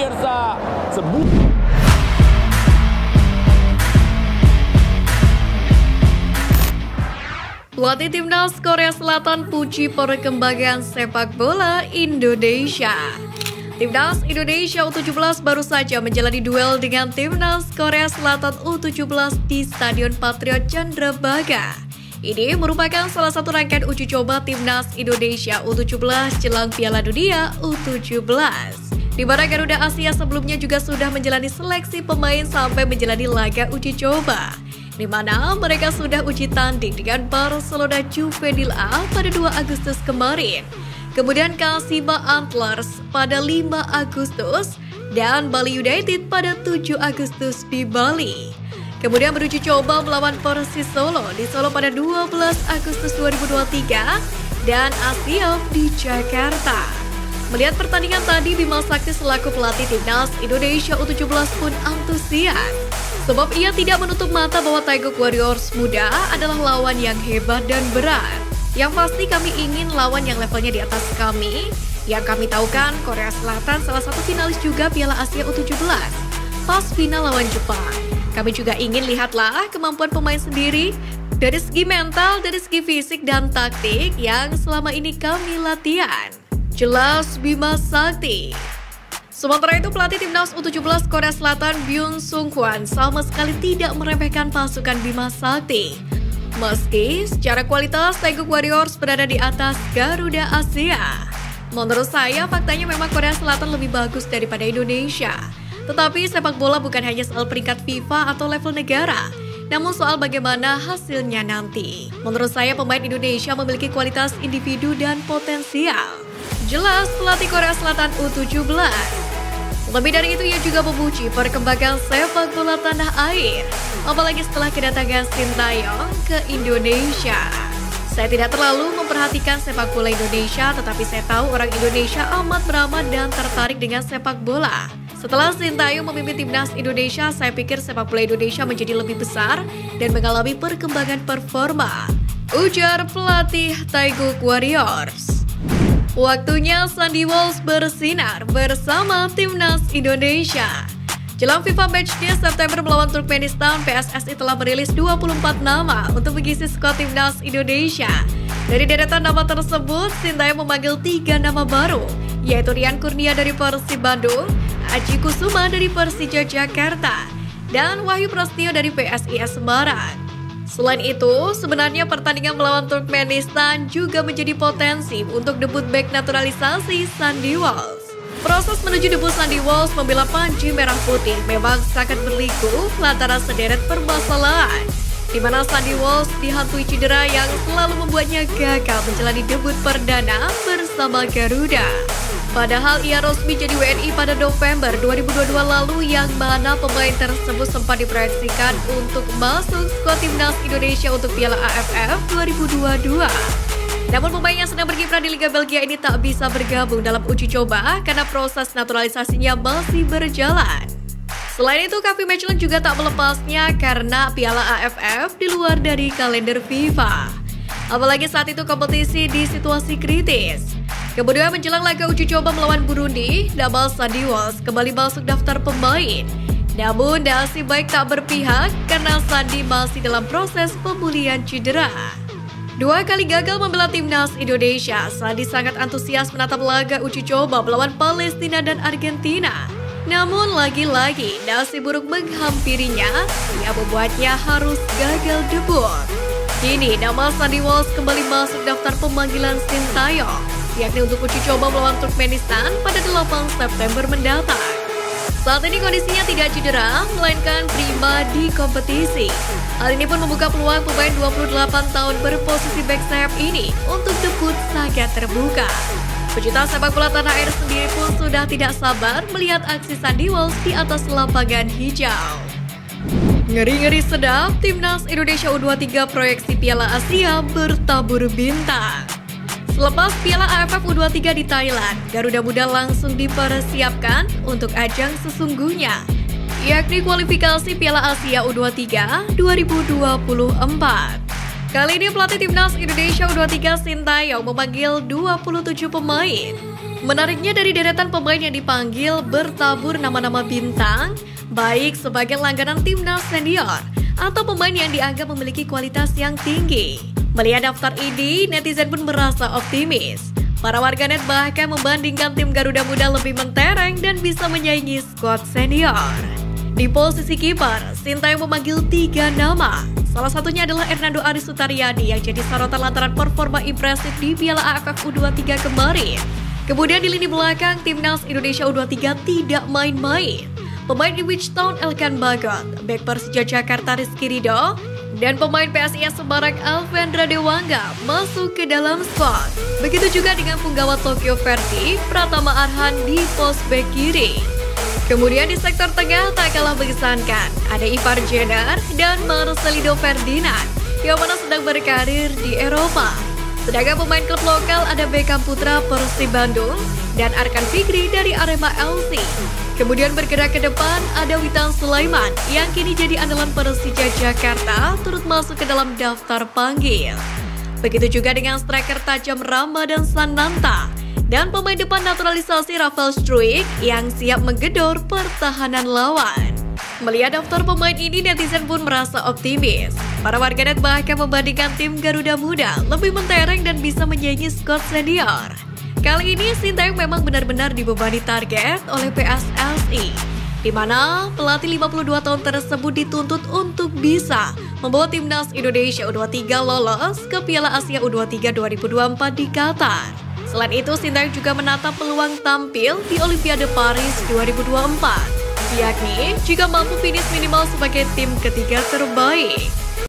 pemirsa. Pelatih Timnas Korea Selatan puji perkembangan sepak bola Indonesia. Timnas Indonesia U17 baru saja menjalani duel dengan Timnas Korea Selatan U17 di Stadion Patriot Candrabaga. Ini merupakan salah satu rangkaian uji coba Timnas Indonesia U17 jelang Piala Dunia U17. Di mana Garuda Asia sebelumnya juga sudah menjalani seleksi pemain sampai menjalani laga uji coba, di mana mereka sudah uji tanding dengan Barcelona Juvenil A pada 2 Agustus kemarin. Kemudian Kashima Antlers pada 5 Agustus dan Bali United pada 7 Agustus di Bali. Kemudian beruji coba melawan Persis Solo di Solo pada 12 Agustus 2023 dan Asiop di Jakarta. Melihat pertandingan tadi, Bima Sakti selaku pelatih Timnas Indonesia U17 pun antusias. Sebab ia tidak menutup mata bahwa Taeguk Warriors muda adalah lawan yang hebat dan berat. Yang pasti kami ingin lawan yang levelnya di atas kami. Yang kami tahu kan Korea Selatan salah satu finalis juga Piala Asia U17. Pas final lawan Jepang. Kami juga ingin lihatlah kemampuan pemain sendiri dari segi mental, dari segi fisik dan taktik yang selama ini kami latihan. Jelas Bima Sakti. Sementara itu pelatih Timnas U17 Korea Selatan Byung Sung Hwan sama sekali tidak meremehkan pasukan Bima Sakti. Meski secara kualitas Taeguk Warriors berada di atas Garuda Asia. Menurut saya faktanya memang Korea Selatan lebih bagus daripada Indonesia. Tetapi sepak bola bukan hanya soal peringkat FIFA atau level negara, namun soal bagaimana hasilnya nanti. Menurut saya pemain Indonesia memiliki kualitas individu dan potensial. Jelas pelatih Korea Selatan U17. Lebih dari itu ia juga memuji perkembangan sepak bola tanah air, apalagi setelah kedatangan Sintayong ke Indonesia. Saya tidak terlalu memperhatikan sepak bola Indonesia, tetapi saya tahu orang Indonesia amat beramah dan tertarik dengan sepak bola. Setelah Sintayong memimpin Timnas Indonesia, saya pikir sepak bola Indonesia menjadi lebih besar dan mengalami perkembangan performa, ujar pelatih Taeguk Warriors. Waktunya Sandy Walsh bersinar bersama Timnas Indonesia. Jelang FIFA Matchday September melawan Turkmenistan, PSSI telah merilis 24 nama untuk mengisi skuad Timnas Indonesia. Dari deretan nama tersebut, Sintayong memanggil 3 nama baru, yaitu Rian Kurnia dari Persib Bandung, Aji Kusuma dari Persija Jakarta, dan Wahyu Prasetyo dari PSIS Semarang. Selain itu, sebenarnya pertandingan melawan Turkmenistan juga menjadi potensi untuk debut bek naturalisasi Sandy Walsh. Proses menuju debut Sandy Walsh membela Panji Merah Putih memang sangat berliku lantaran sederet permasalahan, di mana Sandy Walsh dihantui cedera yang selalu membuatnya gagal menjalani debut perdana bersama Garuda. Padahal ia resmi jadi WNI pada November 2022 lalu, yang mana pemain tersebut sempat diproyeksikan untuk masuk skuad Timnas Indonesia untuk Piala AFF 2022. Namun pemain yang sedang berkiprah di Liga Belgia ini tak bisa bergabung dalam uji coba karena proses naturalisasinya masih berjalan. Selain itu, Kevin Michelin juga tak melepasnya karena Piala AFF di luar dari kalender FIFA. Apalagi saat itu kompetisi di situasi kritis. Kemudian menjelang laga uji coba melawan Burundi, nama Sandy Walsh kembali masuk daftar pemain. Namun nasib baik tak berpihak karena Sandy masih dalam proses pemulihan cedera. 2 kali gagal membela Timnas Indonesia, Sandy sangat antusias menatap laga uji coba melawan Palestina dan Argentina. Namun lagi-lagi nasib buruk menghampirinya yang membuatnya harus gagal debut. Kini nama Sandy Walsh kembali masuk daftar pemanggilan Sintayong, yakni untuk uji coba melawan Turkmenistan pada 8 September mendatang. Saat ini kondisinya tidak cedera, melainkan prima di kompetisi. Hal ini pun membuka peluang pemain 28 tahun berposisi back sayap ini untuk debut sangat terbuka. Pecinta sepak bola tanah air sendiri pun sudah tidak sabar melihat aksi Sandy Walsh di atas lapangan hijau. Ngeri-ngeri sedap, Timnas Indonesia U23 proyeksi Piala Asia bertabur bintang. Selepas Piala AFF U23 di Thailand, Garuda Muda langsung dipersiapkan untuk ajang sesungguhnya, yakni kualifikasi Piala Asia U23 2024. Kali ini pelatih Timnas Indonesia U23 Sintayong memanggil 27 pemain. Menariknya dari deretan pemain yang dipanggil bertabur nama-nama bintang, baik sebagai langganan timnas senior atau pemain yang dianggap memiliki kualitas yang tinggi. Melihat daftar ini, netizen pun merasa optimis. Para warganet bahkan membandingkan tim Garuda Muda lebih mentereng dan bisa menyaingi skuad senior. Di posisi kiper, Sintayong memanggil 3 nama. Salah satunya adalah Hernando Aris Sutariadi yang jadi sorotan lantaran performa impresif di Piala AFF U23 kemarin. Kemudian di lini belakang, timnas Indonesia U23 tidak main-main. Pemain Ipswich Town Elkan Bagot, bek Persija Jakarta Rizky Ridho, dan pemain PSIS Semarang Alvendra Dewangga masuk ke dalam squad. Begitu juga dengan punggawa Tokyo Verdy, Pratama Arhan di pos bek kiri. Kemudian di sektor tengah tak kalah mengesankan, ada Ipar Jenner dan Marcelino Ferdinand yang mana sedang berkarir di Eropa. Sedangkan pemain klub lokal ada Beckham Putra Persib Bandung dan Arkan Fikri dari Arema LC. Kemudian bergerak ke depan ada Witan Sulaiman yang kini jadi andalan Persija Jakarta turut masuk ke dalam daftar panggil. Begitu juga dengan striker tajam Ramadan Sananta dan pemain depan naturalisasi Rafael Struijk yang siap menggedor pertahanan lawan. Melihat daftar pemain ini, netizen pun merasa optimis. Para warganet bahkan membandingkan tim Garuda Muda lebih mentereng dan bisa menyaingi skuad senior. Kali ini Sintayong memang benar-benar dibebani target oleh PSSI, di mana pelatih 52 tahun tersebut dituntut untuk bisa membawa timnas Indonesia U23 lolos ke Piala Asia U23 2024 di Qatar. Selain itu, Sintayong juga menatap peluang tampil di Olimpiade Paris 2024, yakni jika mampu finish minimal sebagai tim ketiga terbaik.